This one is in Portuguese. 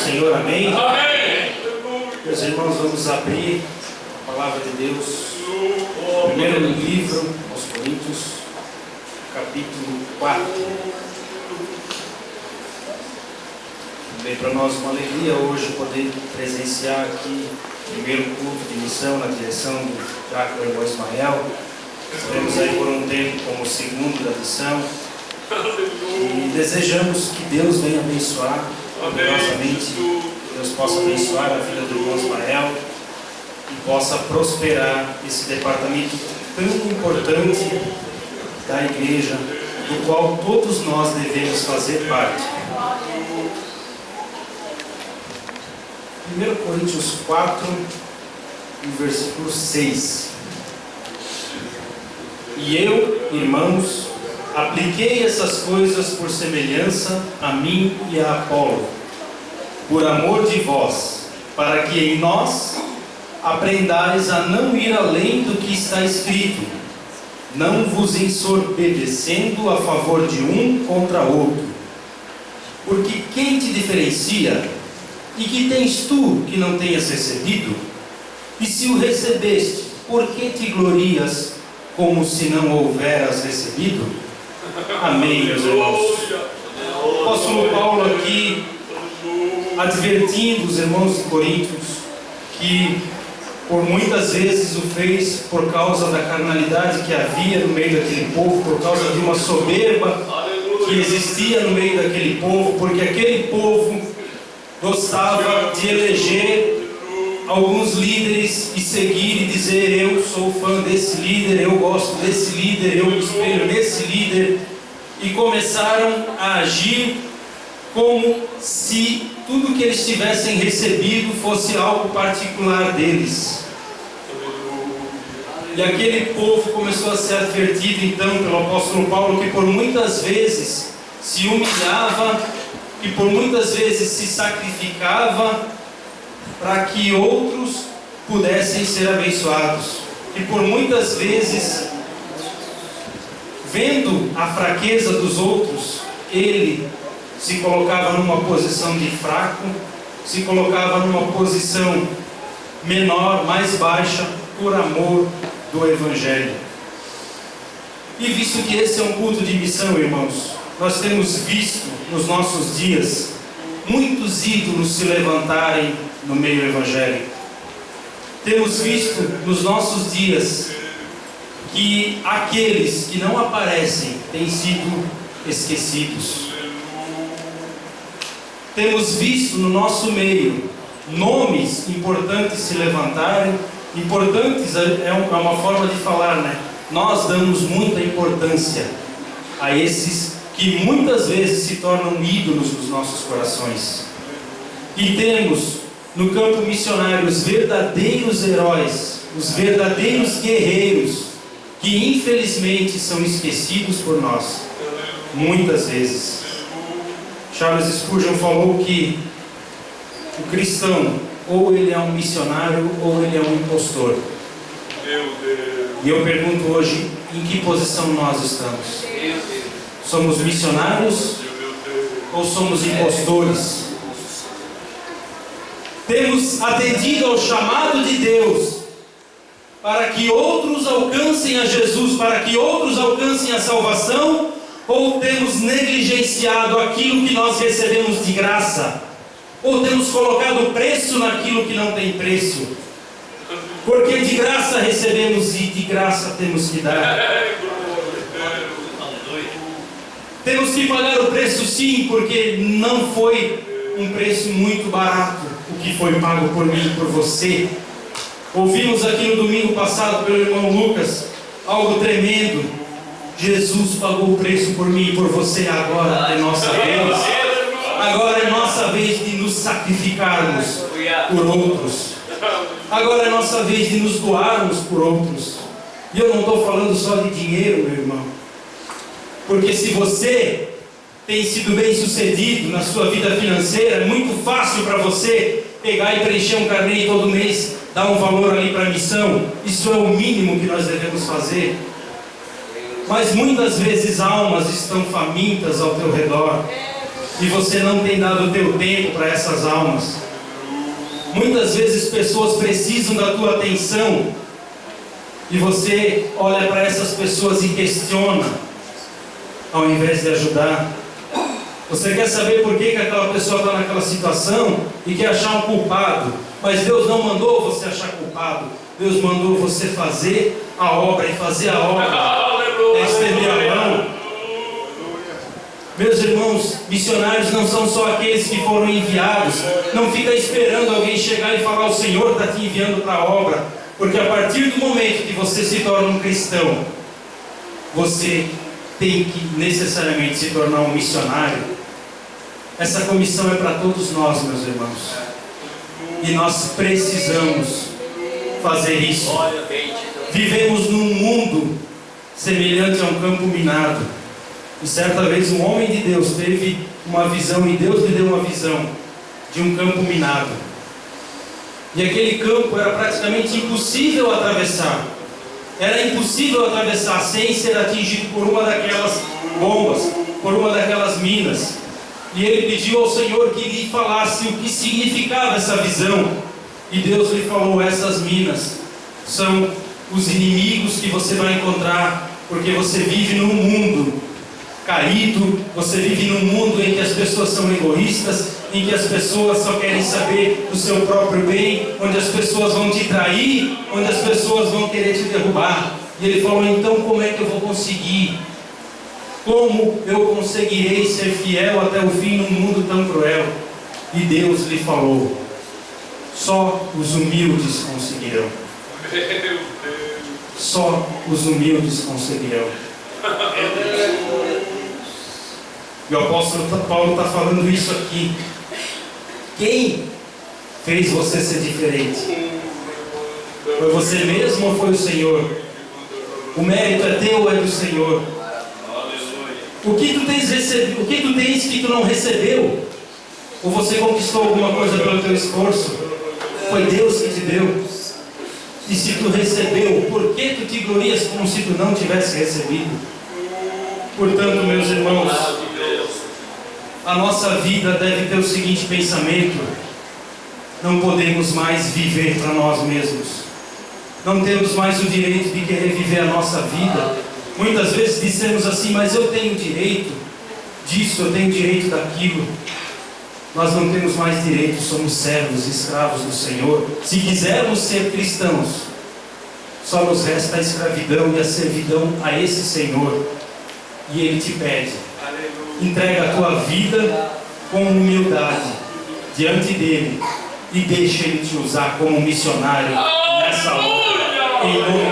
Senhor, amém? Amém. Meus irmãos, vamos abrir a palavra de Deus, primeiro no livro aos Coríntios, capítulo 4. Também para nós uma alegria hoje poder presenciar aqui o primeiro culto de missão na direção do diácono irmão Ismael. Estaremos aí por um tempo como segundo da missão. E desejamos que Deus venha abençoar poderosamente, que Deus possa abençoar a vida do irmão Ismael e possa prosperar esse departamento tão importante da igreja, do qual todos nós devemos fazer parte. 1 Coríntios 4, versículo 6. E eu, irmãos, apliquei essas coisas por semelhança a mim e a Apolo, por amor de vós, para que em nós aprendais a não ir além do que está escrito, não vos ensoberbecendo a favor de um contra outro. Porque quem te diferencia? E que tens tu que não tenhas recebido? E se o recebeste, por que te glorias como se não houveras recebido? Amém, meus irmãos. O apóstolo Paulo aqui advertindo os irmãos de Coríntios que por muitas vezes o fez por causa da carnalidade que havia no meio daquele povo, por causa de uma soberba que existia no meio daquele povo, porque aquele povo gostava de eleger alguns líderes e seguir e dizer: eu sou fã desse líder, eu gosto desse líder, eu me espelho nesse líder, e começaram a agir como se tudo que eles tivessem recebido fosse algo particular deles. E aquele povo começou a ser advertido então pelo apóstolo Paulo que por muitas vezes se humilhava, que por muitas vezes se sacrificava para que outros pudessem ser abençoados, e por muitas vezes, vendo a fraqueza dos outros, ele se colocava numa posição de fraco, se colocava numa posição menor, mais baixa, por amor do Evangelho. E visto que esse é um culto de missão, irmãos, nós temos visto nos nossos dias muitos ídolos se levantarem no meio evangélico. Temos visto nos nossos dias que aqueles que não aparecem têm sido esquecidos. Temos visto no nosso meio nomes importantes se levantarem. Importantes é uma forma de falar, né? Nós damos muita importância a esses que muitas vezes se tornam ídolos dos nossos corações. E temos no campo missionário os verdadeiros heróis, os verdadeiros guerreiros, que infelizmente são esquecidos por nós, muitas vezes. Charles Spurgeon falou que o cristão, ou ele é um missionário, ou ele é um impostor. E eu pergunto hoje, em que posição nós estamos? Somos missionários ou somos impostores? Temos atendido ao chamado de Deus para que outros alcancem a Jesus, para que outros alcancem a salvação, ou temos negligenciado aquilo que nós recebemos de graça, ou temos colocado preço naquilo que não tem preço? Porque de graça recebemos e de graça temos que dar. Temos que pagar o preço, sim, porque não foi um preço muito barato o que foi pago por mim e por você. Ouvimos aqui no domingo passado pelo irmão Lucas algo tremendo. Jesus pagou o preço por mim e por você. Agora é nossa vez. Agora é nossa vez de nos sacrificarmos por outros. Agora é nossa vez de nos doarmos por outros. E eu não estou falando só de dinheiro, meu irmão. Porque se você tem sido bem sucedido na sua vida financeira, é muito fácil para você pegar e preencher um carnê todo mês, dar um valor ali para a missão. Isso é o mínimo que nós devemos fazer. Mas muitas vezes almas estão famintas ao teu redor. e você não tem dado o teu tempo para essas almas. Muitas vezes pessoas precisam da tua atenção e você olha para essas pessoas e questiona, ao invés de ajudar. Você quer saber por que aquela pessoa está naquela situação e quer achar um culpado, mas Deus não mandou você achar culpado. Deus mandou você fazer a obra, e fazer a obra é estender a mão. Meus irmãos, missionários não são só aqueles que foram enviados. Não fica esperando alguém chegar e falar: o Senhor está te enviando para a obra. Porque a partir do momento que você se torna um cristão, você tem que necessariamente se tornar um missionário. Essa comissão é para todos nós, meus irmãos. E nós precisamos fazer isso. Vivemos num mundo semelhante a um campo minado. E certa vez um homem de Deus teve uma visão, e Deus lhe deu uma visão de um campo minado. E aquele campo era praticamente impossível atravessar. Era impossível atravessar sem ser atingido por uma daquelas bombas, por uma daquelas minas. E ele pediu ao Senhor que lhe falasse o que significava essa visão. E Deus lhe falou: essas minas são os inimigos que você vai encontrar, porque você vive num mundo caído, você vive num mundo em que as pessoas são egoístas, em que as pessoas só querem saber do seu próprio bem, onde as pessoas vão te trair, onde as pessoas vão querer te derrubar. E ele falou: então como é que eu vou conseguir? Como eu conseguirei ser fiel até o fim num mundo tão cruel? E Deus lhe falou: só os humildes conseguirão. Só os humildes conseguirão. E o apóstolo Paulo está falando isso aqui. Quem fez você ser diferente? Foi você mesmo ou foi o Senhor? O mérito é teu ou é do Senhor? O que tu tens recebido? O que tu tens que tu não recebeu? Ou você conquistou alguma coisa pelo teu esforço? Foi Deus que te deu. E se tu recebeu, por que tu te glorias como se tu não tivesse recebido? Portanto, meus irmãos, a nossa vida deve ter o seguinte pensamento: não podemos mais viver para nós mesmos. Não temos mais o direito de querer viver a nossa vida. Muitas vezes dissemos assim: mas eu tenho direito disso, eu tenho direito daquilo. Nós não temos mais direito, somos servos, escravos do Senhor. Se quisermos ser cristãos, só nos resta a escravidão e a servidão a esse Senhor. E Ele te pede: entrega a tua vida com humildade diante dEle e deixa Ele te usar como missionário nessa obra, em nome